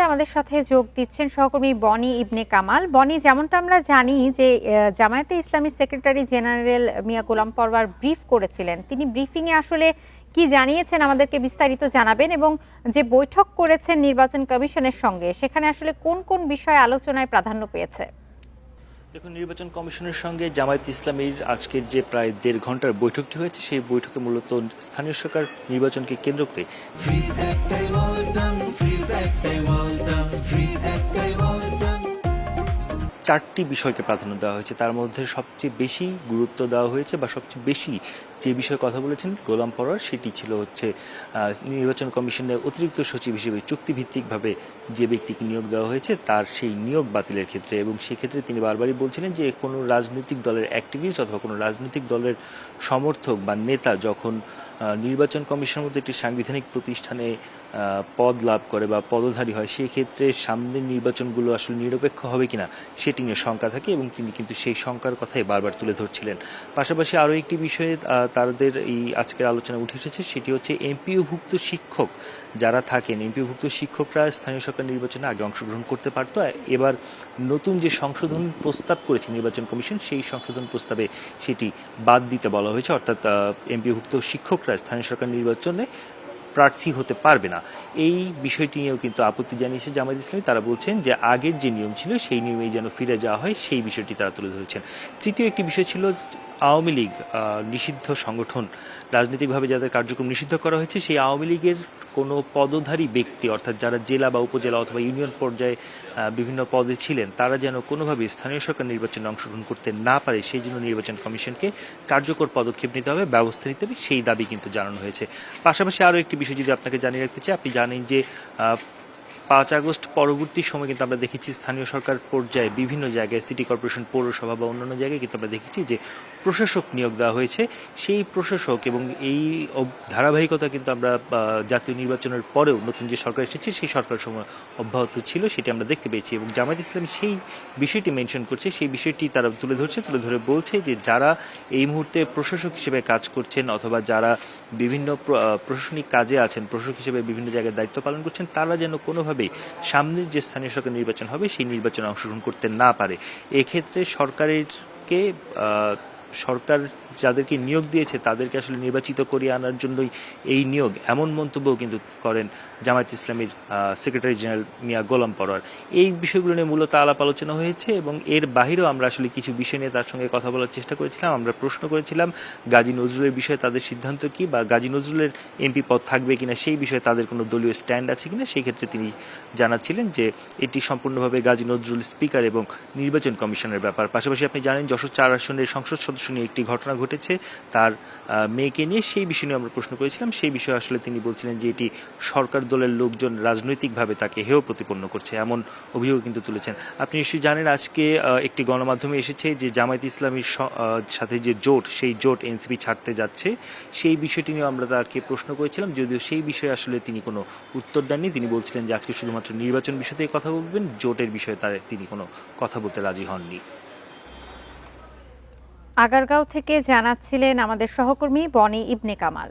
আমাদের সাথে যোগ দিচ্ছেন সহকর্মী বনি ইবনে কামাল। বনি, যেমনটা আমরা জানি যে জামায়াতে ইসলামীর সেক্রেটারি জেনারেল মিয়া গোলাম পরওয়ার ব্রিফ করেছিলেন, তিনি ব্রিফিংয়ে আসলে কি জানিয়েছেন আমাদেরকে বিস্তারিত জানাবেন, এবং যে বৈঠক করেছেন নির্বাচন কমিশনের সঙ্গে সেখানে আসলে কোন কোন বিষয় আলোচনায় প্রাধান্য পেয়েছে? দেখুন, নির্বাচন কমিশনের সঙ্গে জামায়াত ইসলামীর আজকের যে প্রায় ১.৫ ঘন্টার বৈঠকটি হয়েছে, সেই বৈঠকে মূলত স্থানীয় সরকার নির্বাচনকে কেন্দ্র করে চারটি বিষয়কে প্রাধান্য দেওয়া হয়েছে। তার মধ্যে সবচেয়ে বেশি গুরুত্ব দেওয়া হয়েছে বা সবচেয়ে বেশি যে বিষয়ে কথা বলেছেন গোলাম পরোয়ার, সেটি ছিল হচ্ছে নির্বাচন কমিশনের অতিরিক্ত সচিব হিসেবে চুক্তিভিত্তিকভাবে যে ব্যক্তিকে নিয়োগ দেওয়া হয়েছে তার সেই নিয়োগ বাতিলের ক্ষেত্রে। এবং সেক্ষেত্রে তিনি বারবারই বলছিলেন যে কোনো রাজনৈতিক দলের অ্যাক্টিভিস্ট অথবা কোনো রাজনৈতিক দলের সমর্থক বা নেতা যখন নির্বাচন কমিশনের মধ্যে একটি সাংবিধানিক প্রতিষ্ঠানে পদ লাভ করে বা পদধারী হয়, সেক্ষেত্রে সামনের নির্বাচনগুলো আসলে নিরপেক্ষ হবে কিনা সেটি নিয়ে শঙ্কা থাকে, এবং তিনি কিন্তু সেই শঙ্কার কথাই বারবার তুলে ধরছিলেন। পাশাপাশি আরও একটি বিষয়ে তাদের এই আজকের আলোচনা উঠে এসেছে, সেটি হচ্ছে এমপিওভুক্ত শিক্ষক যারা থাকেন, এমপিওভুক্ত শিক্ষকরা স্থানীয় সরকার নির্বাচনে আগে অংশগ্রহণ করতে পারত। এবার নতুন যে সংশোধন প্রস্তাব করেছে নির্বাচন কমিশন, সেই সংশোধন প্রস্তাবে সেটি বাদ দিতে বলা হয়েছে, অর্থাৎ এমপিওভুক্ত শিক্ষকরা স্থানীয় সরকার নির্বাচনে প্রার্থী হতে পারবে না। এই বিষয়টি নিয়েও কিন্তু আপত্তি জানিয়েছে জামায়াত ইসলামী। তারা বলছেন যে আগের যে নিয়ম ছিল সেই নিয়মেই যেন ফিরে যাওয়া হয়, সেই বিষয়টি তারা তুলে ধরেছেন। তৃতীয় একটি বিষয় ছিল আওয়ামী লীগ নিষিদ্ধ সংগঠন, রাজনৈতিকভাবে যাদের কার্যক্রম নিষিদ্ধ করা হয়েছে, সেই আওয়ামী লীগের কোনো পদধারী ব্যক্তি, অর্থাৎ যারা জেলা বা উপজেলা অথবা ইউনিয়ন পর্যায়ে বিভিন্ন পদে ছিলেন, তারা যেন কোনোভাবে স্থানীয় সরকার নির্বাচনে অংশগ্রহণ করতে না পারে, সেই জন্য নির্বাচন কমিশনকে কার্যকর পদক্ষেপ নিতে হবে, ব্যবস্থা নিতে হবে, সেই দাবি কিন্তু জানানো হয়েছে। পাশাপাশি আরও একটি বিষয় যদি আপনাকে জানিয়ে রাখতে চাই, আপনি জানেন যে ৫ আগস্ট পরবর্তী সময় কিন্তু আমরা দেখেছি স্থানীয় সরকার পর্যায়ে বিভিন্ন জায়গায়, সিটি কর্পোরেশন, পৌরসভা বা অন্যান্য জায়গায় কিন্তু আমরা দেখেছি যে প্রশাসক নিয়োগ দেওয়া হয়েছে। সেই প্রশাসক এবং এই ধারাবাহিকতা কিন্তু আমরা জাতীয় নির্বাচনের পরেও নতুন যে সরকার এসেছে সেই সরকার সময় অব্যাহত ছিল, সেটি আমরা দেখতে পেয়েছি। এবং জামায়াত ইসলামী সেই বিষয়টি মেনশন করছে, সেই বিষয়টি তারা তুলে ধরে বলছে যে যারা এই মুহূর্তে প্রশাসক হিসেবে কাজ করছেন অথবা যারা বিভিন্ন প্রশাসনিক কাজে আছেন, প্রশাসক হিসেবে বিভিন্ন জায়গায় দায়িত্ব পালন করছেন, তারা যেন কোনোভাবে সামনের যে স্থানীয় সরকার নির্বাচন হবে সেই নির্বাচনে অংশগ্রহণ করতে না পারে। এক্ষেত্রে সরকার যাদেরকে নিয়োগ দিয়েছে তাদেরকে আসলে নির্বাচিত করিয়ে আনার জন্যই এই নিয়োগ, এমন মন্তব্যও কিন্তু করেন জামায়াত ইসলামীর সেক্রেটারি জেনারেল মিয়া গোলাম পরোয়ার। এই বিষয়গুলো নিয়ে মূলত আলাপ আলোচনা হয়েছে, এবং এর বাহিরেও আমরা আসলে কিছু বিষয় নিয়ে তার সঙ্গে কথা বলার চেষ্টা করেছিলাম। আমরা প্রশ্ন করেছিলাম গাজী নজরুলের বিষয়ে তাদের সিদ্ধান্ত কি, বা গাজী নজরুলের এমপি পদ থাকবে কিনা, সেই বিষয়ে তাদের কোনো দলীয় স্ট্যান্ড আছে কিনা। সেই ক্ষেত্রে তিনি জানাচ্ছিলেন যে এটি সম্পূর্ণভাবে গাজী নজরুল স্পিকার এবং নির্বাচন কমিশনের ব্যাপার। পাশাপাশি আপনি জানেন যশোর ৪ আসনের সংসদ সদস্য নিয়ে একটি ঘটনা ঘটেছে তার মেয়েকে নিয়ে, সেই বিষয় নিয়ে আমরা প্রশ্ন করেছিলাম। সেই বিষয়ে আসলে তিনি বলছিলেন যে এটি সরকার দলের লোকজন রাজনৈতিকভাবে তাকে হেয় প্রতিপন্ন করছে, এমন অভিযোগ কিন্তু তুলেছেন। আপনি নিশ্চয়ই জানেন আজকে একটি গণমাধ্যমে এসেছে যে জামায়াত ইসলামীর সাথে যে জোট, সেই জোট এনসিপি ছাড়তে যাচ্ছে, সেই বিষয়টি নিয়ে আমরা তাকে প্রশ্ন করেছিলাম, যদিও সেই বিষয়ে আসলে তিনি কোনো উত্তর দেননি। তিনি বলছিলেন যে আজকে শুধুমাত্র নির্বাচন বিষয়ে কথা বলবেন, জোটের বিষয়ে তিনি কোনো কথা বলতে রাজি হননি। আগারগাঁও থেকে জানাচ্ছিলেন আমাদের সহকর্মী বনি ইবনে কামাল।